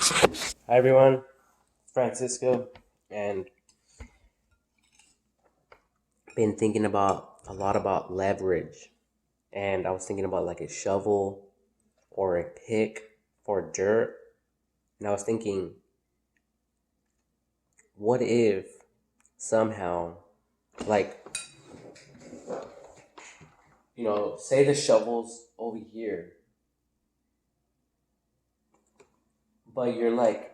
Hi everyone, Francisco, and been thinking about a lot about leverage, and I was thinking about like a shovel or a pick for dirt, and I was thinking, what if somehow, like, say the shovel's over here, but you're like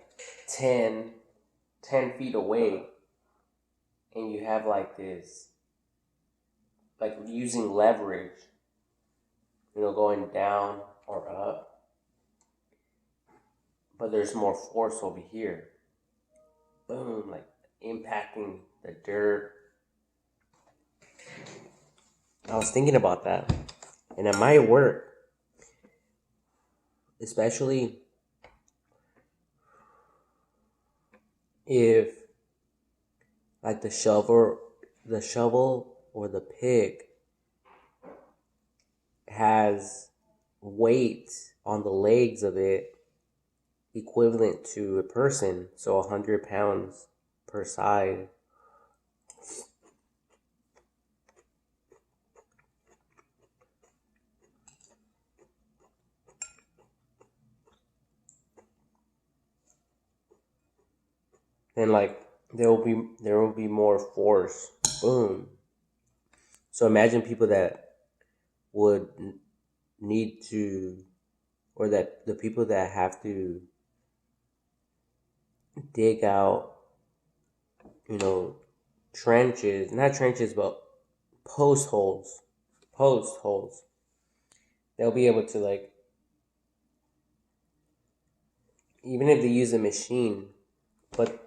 10, 10 feet away, and you have like this, like using leverage, going down or up, but there's more force over here. Boom, like impacting the dirt. I was thinking about that, and it might work, especially if like the shovel or the pick has weight on the legs of it equivalent to a person, so 100 pounds per side. Then like there will be more force. Boom. So imagine people that would need to, or that the people that have to dig out, you know, trenches, not trenches, but post holes, post holes. They'll be able to, like, even if they use a machine, but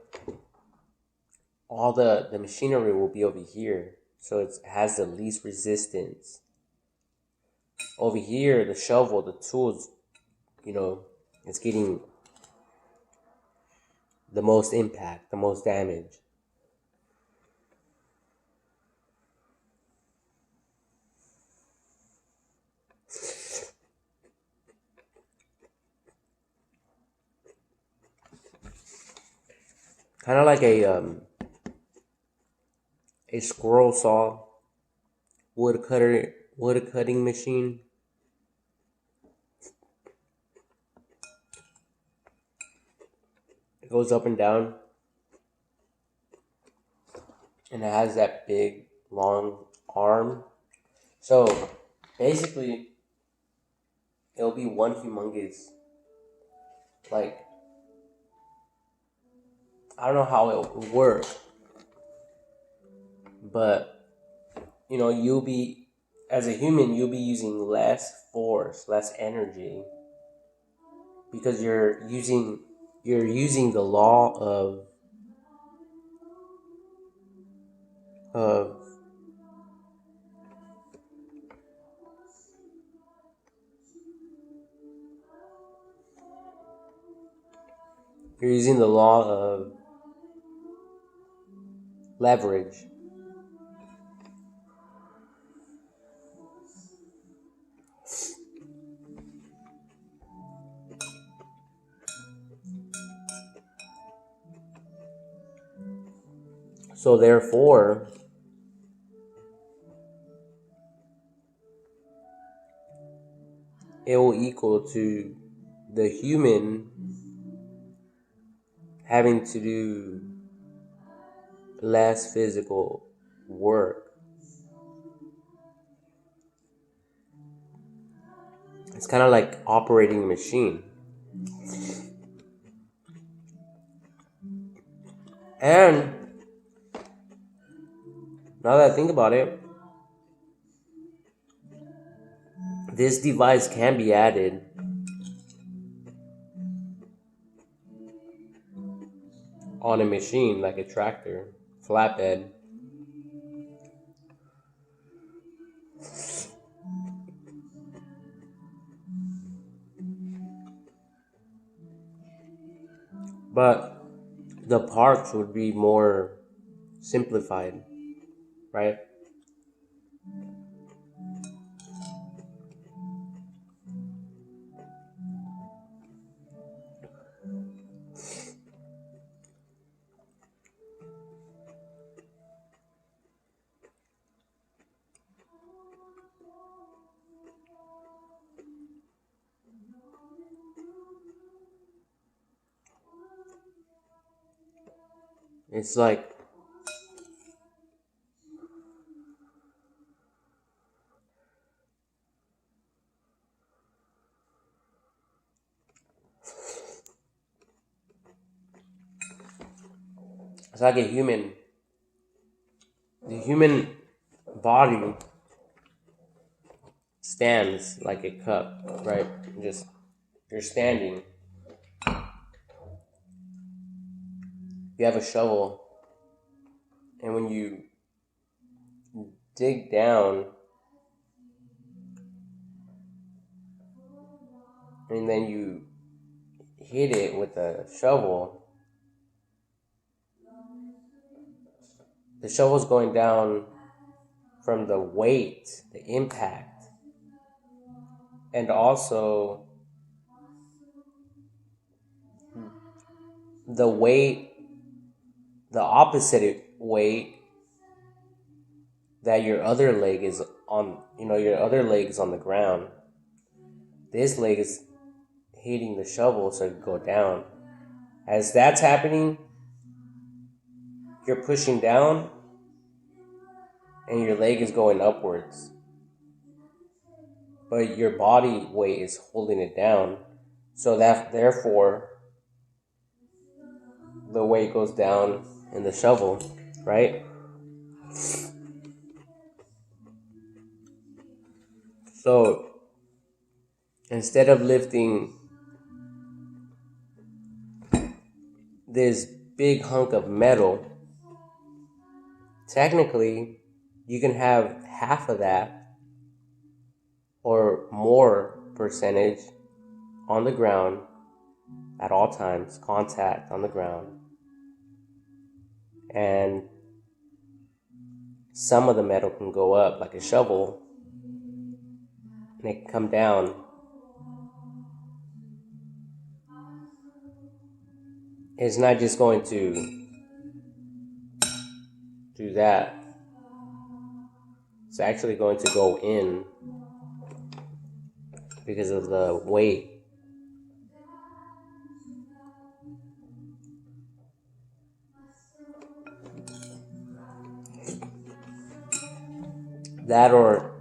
all the machinery will be over here, so it has the least resistance. Over here, the shovel, the tools, it's getting the most impact, the most damage. Kind of like a squirrel saw, wood cutting machine. It goes up and down, and it has that big long arm. So basically, it'll be one humongous, like, I don't know how it will work, but you'll be, as a human, you'll be using less force, less energy, because you're using the law of you're using the law of leverage. So therefore, it will equal to the human having to do less physical work. It's kind of like operating a machine. And now that I think about it, this device can be added on a machine like a tractor, flatbed. But the parts would be more simplified, right? It's like a human. The human body stands like a cup, right? Just you're standing. You have a shovel, and when you dig down, and then you hit it with a shovel, the shovel's going down from the weight, the impact, and also the weight, the opposite weight that your other leg is on, your other leg is on the ground. This leg is hitting the shovel so it go down. As that's happening, you're pushing down and your leg is going upwards. But your body weight is holding it down. So that therefore the weight goes down in the shovel, right? So instead of lifting this big hunk of metal, technically you can have half of that or more percentage on the ground at all times, contact on the ground. And some of the metal can go up like a shovel and it can come down. It's not just going to do that. It's actually going to go in because of the weight. That or,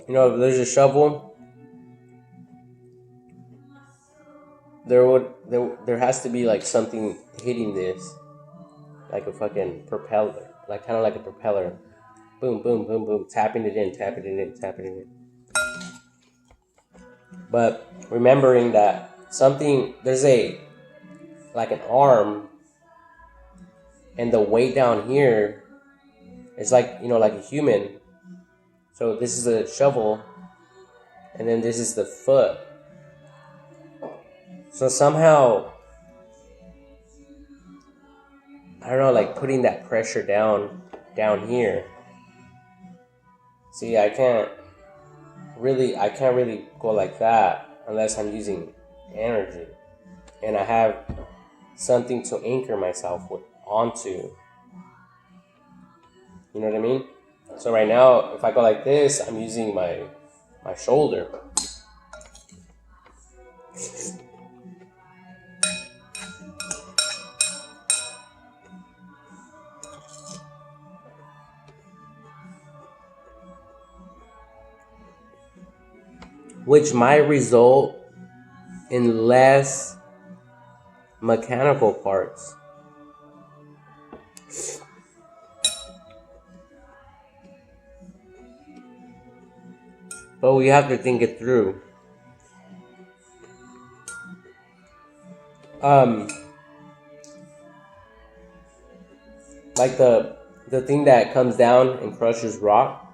if there's a shovel, there has to be like something hitting this, like a fucking propeller, like kind of like a propeller, boom, boom, boom, boom, tapping it in. But remembering that there's like an arm, and the weight down here is like like a human. So this is a shovel, and then this is the foot. So somehow, I don't know, like putting that pressure down here. See, I can't really go like that unless I'm using energy, and I have something to anchor myself onto. You know what I mean? So right now, if I go like this, I'm using my shoulder. Which might result in less mechanical parts. But we have to think it through. Like the thing that comes down and crushes rock,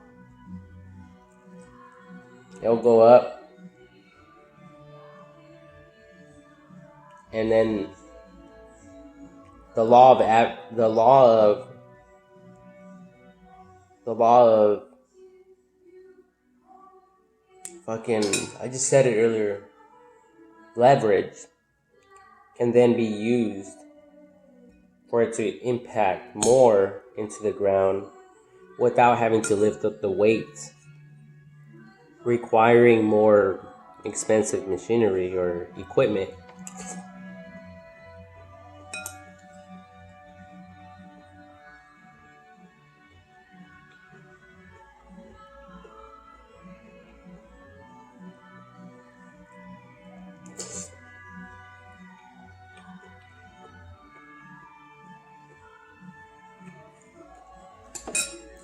it'll go up, and then the law of fucking, I just said it earlier, leverage can then be used for it to impact more into the ground without having to lift up the weight, requiring more expensive machinery or equipment.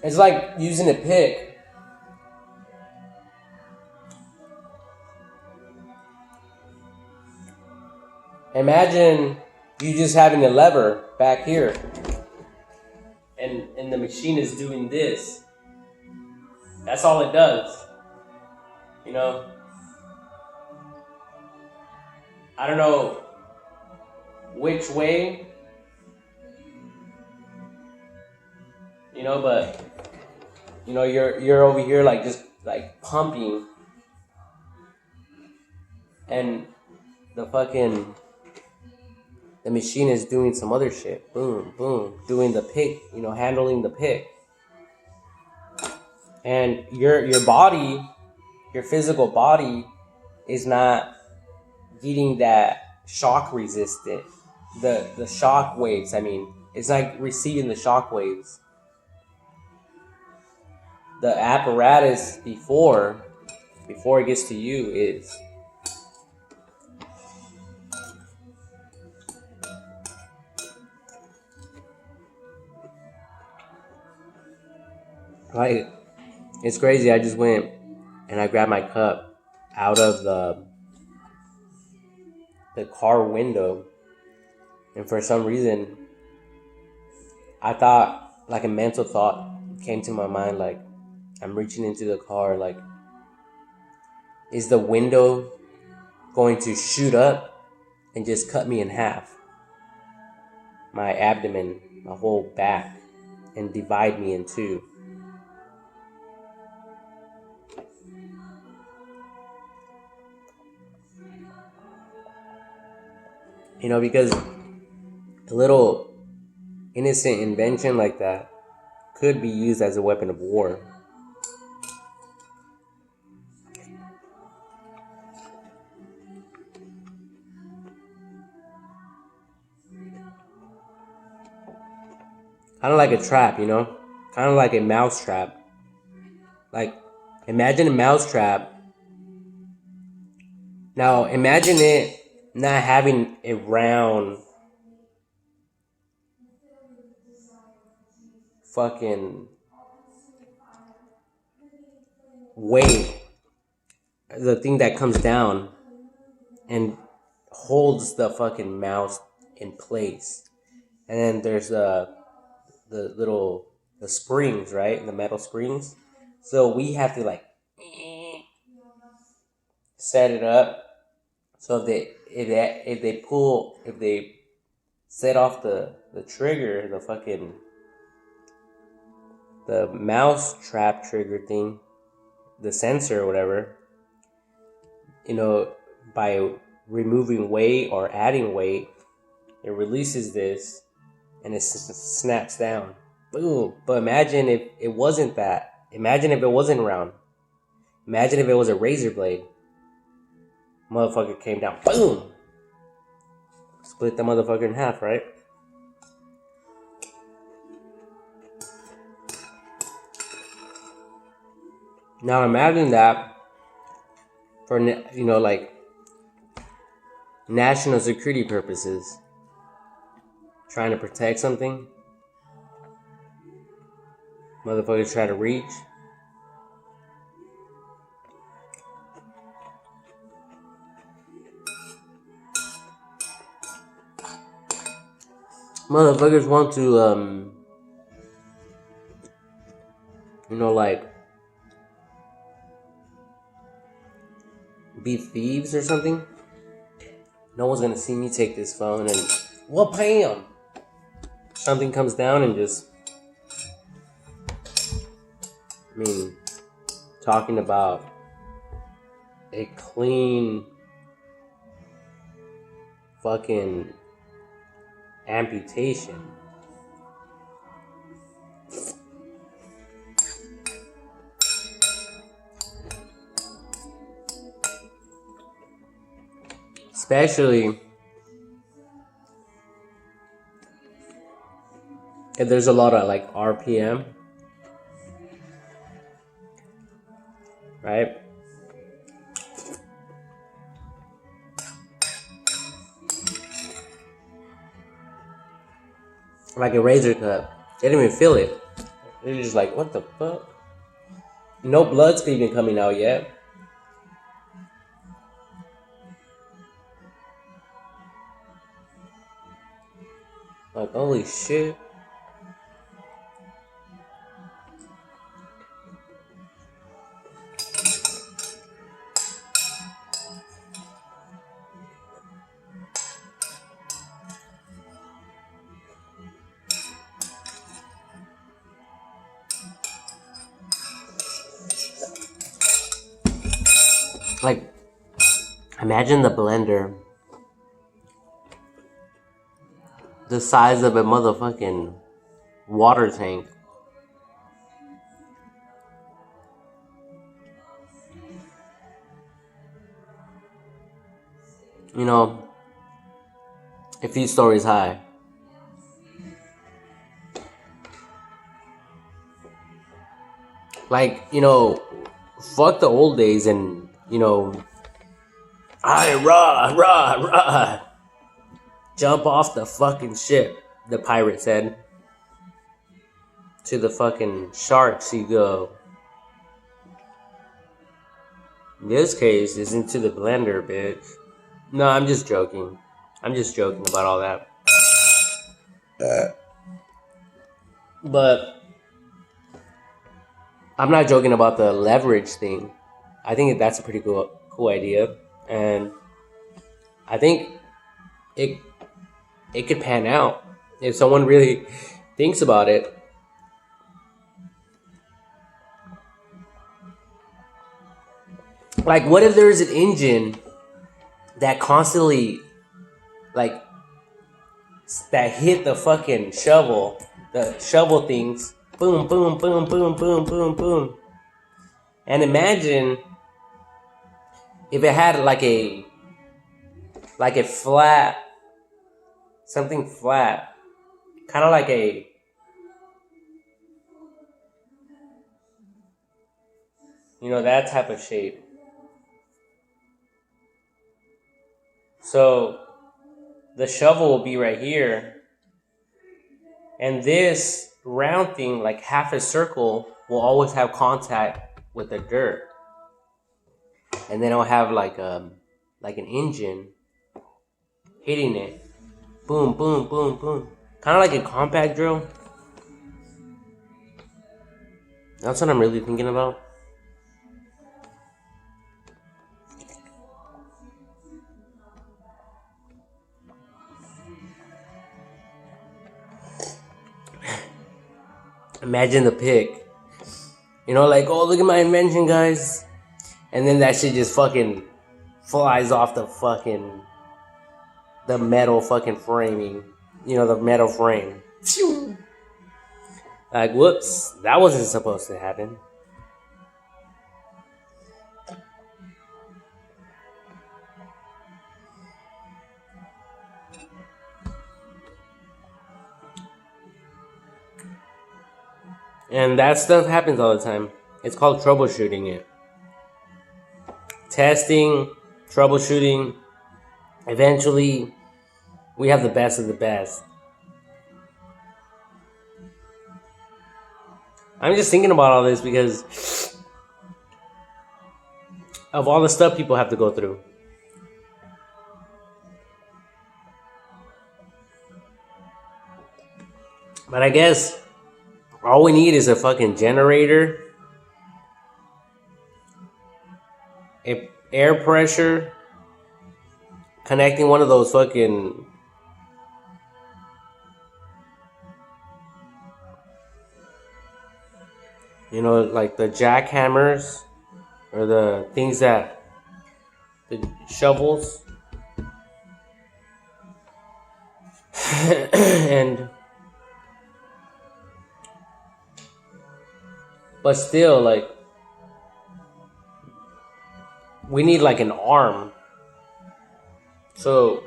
It's like using a pick. Imagine you just having a lever back here, and the machine is doing this. That's all it does. You know, I don't know which way, but you're over here like just like pumping, and the machine is doing some other shit. Boom, boom, doing the pick, handling the pick. And your body, your physical body is not getting that shock resistant. The shock waves, it's like receiving the shock waves. The apparatus before it gets to you is like, it's crazy. I just went and I grabbed my cup out of the car window, and for some reason I thought, like, a mental thought came to my mind, like, I'm reaching into the car, like, is the window going to shoot up and just cut me in half, my abdomen, my whole back, and divide me in two? Because a little innocent invention like that could be used as a weapon of war. Kind of like a trap, kind of like a mouse trap. Like, imagine a mouse trap. Now, imagine it not having a round fucking weight, the thing that comes down and holds the fucking mouse in place. And then there's the springs, right? The metal springs. So we have to, like, set it up. So if they set off the trigger, the mouse trap trigger thing, the sensor or whatever, by removing weight or adding weight, it releases this and it snaps down. Boom. But imagine if it wasn't that. Imagine if it wasn't round. Imagine if it was a razor blade. Motherfucker came down. Boom. Split the motherfucker in half, right? Now imagine that for, like, national security purposes, trying to protect something. Motherfuckers try to reach. Motherfuckers want to, like, be thieves or something. No one's gonna see me take this phone and, well, bam! Something comes down and just, talking about a clean fucking amputation. Especially if there's a lot of, like, RPM, right? Like a razor cut. They didn't even feel it. They're just like, what the fuck? No blood's even coming out yet. Like, holy shit. Like, imagine the blender the size of a motherfucking water tank. You know, a few stories high. Like, you know, fuck the old days and, you know, rah, jump off the fucking ship, the pirate said. To the fucking sharks you go. In this case, is into the blender, bitch. No, I'm just joking. I'm just joking about all that. But I'm not joking about the leverage thing. I think that's a pretty cool idea, and I think it could pan out if someone really thinks about it. Like, what if there's an engine that constantly, like, that hit the fucking shovel, the shovel things, boom, boom, boom, boom, boom, boom, boom. And imagine if it had like a flat, something flat, kind of like a, you know, that type of shape. So the shovel will be right here, and this round thing, like half a circle, will always have contact with the dirt, and then I'll have like an engine hitting it, boom, boom, boom, boom, kind of like a compact drill. That's what I'm really thinking about. Imagine the pick. You know, like, oh, look at my invention, guys. And then that shit just fucking flies off the metal fucking framing. You know, the metal frame. Like, whoops, that wasn't supposed to happen. And that stuff happens all the time. It's called troubleshooting it. Testing, troubleshooting. Eventually, we have the best of the best. I'm just thinking about all this because of all the stuff people have to go through. But I guess all we need is a fucking generator, air pressure, connecting one of those fucking, you know, like the jackhammers or the things that, the shovels. And but still, like, we need like an arm so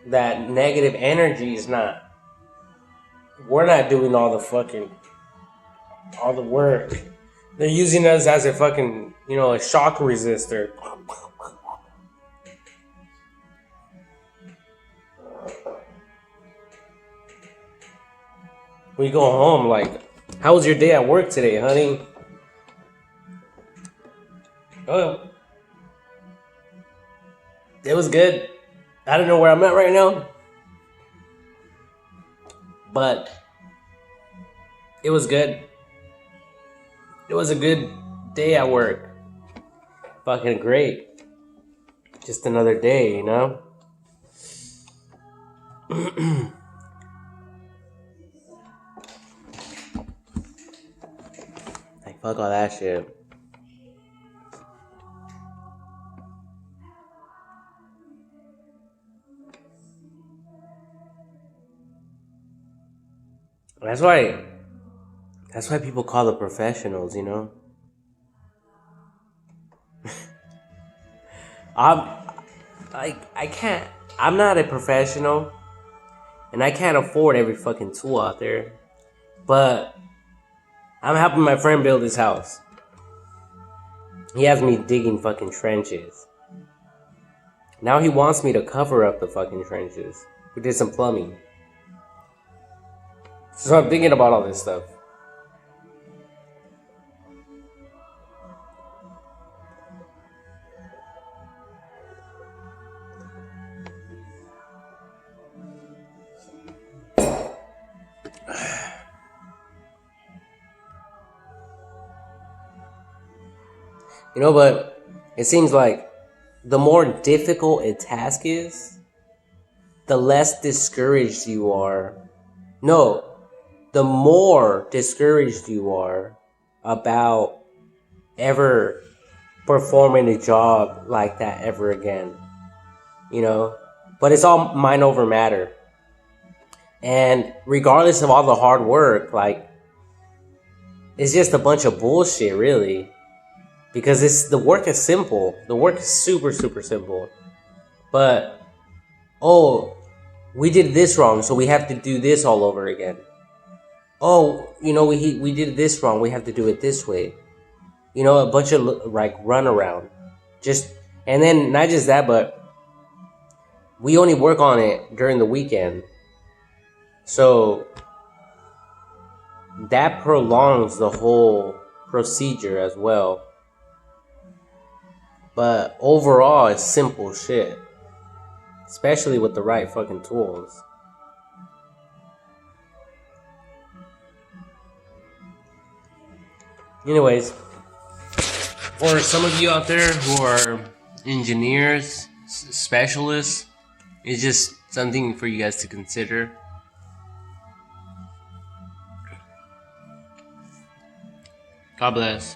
that negative energy is not, we're not doing all the work. They're using us as a fucking, you know, a shock resistor. We go home, like, How was your day at work today, honey? Oh, it was good. I don't know where I'm at right now, but it was good. It was a good day at work. Fucking great. Just another day, you know? Like, fuck all that shit. That's why people call the professionals, you know? I'm not a professional, and I can't afford every fucking tool out there, but I'm helping my friend build his house. He has me digging fucking trenches. Now he wants me to cover up the fucking trenches. We did some plumbing. So I'm thinking about all this stuff. You know, but it seems like the more difficult a task is, the less discouraged you are. No, the more discouraged you are about ever performing a job like that ever again. You know? But it's all mind over matter. And regardless of all the hard work, like, it's just a bunch of bullshit, really. Because the work is simple. The work is super, super simple. But, oh, we did this wrong, so we have to do this all over again. Oh, you know, we did this wrong, we have to do it this way. You know, a bunch of, like, runaround. And then, not just that, but we only work on it during the weekend. So, that prolongs the whole procedure as well. But overall, it's simple shit. Especially with the right fucking tools. Anyways, for some of you out there who are engineers, specialists, it's just something for you guys to consider. God bless.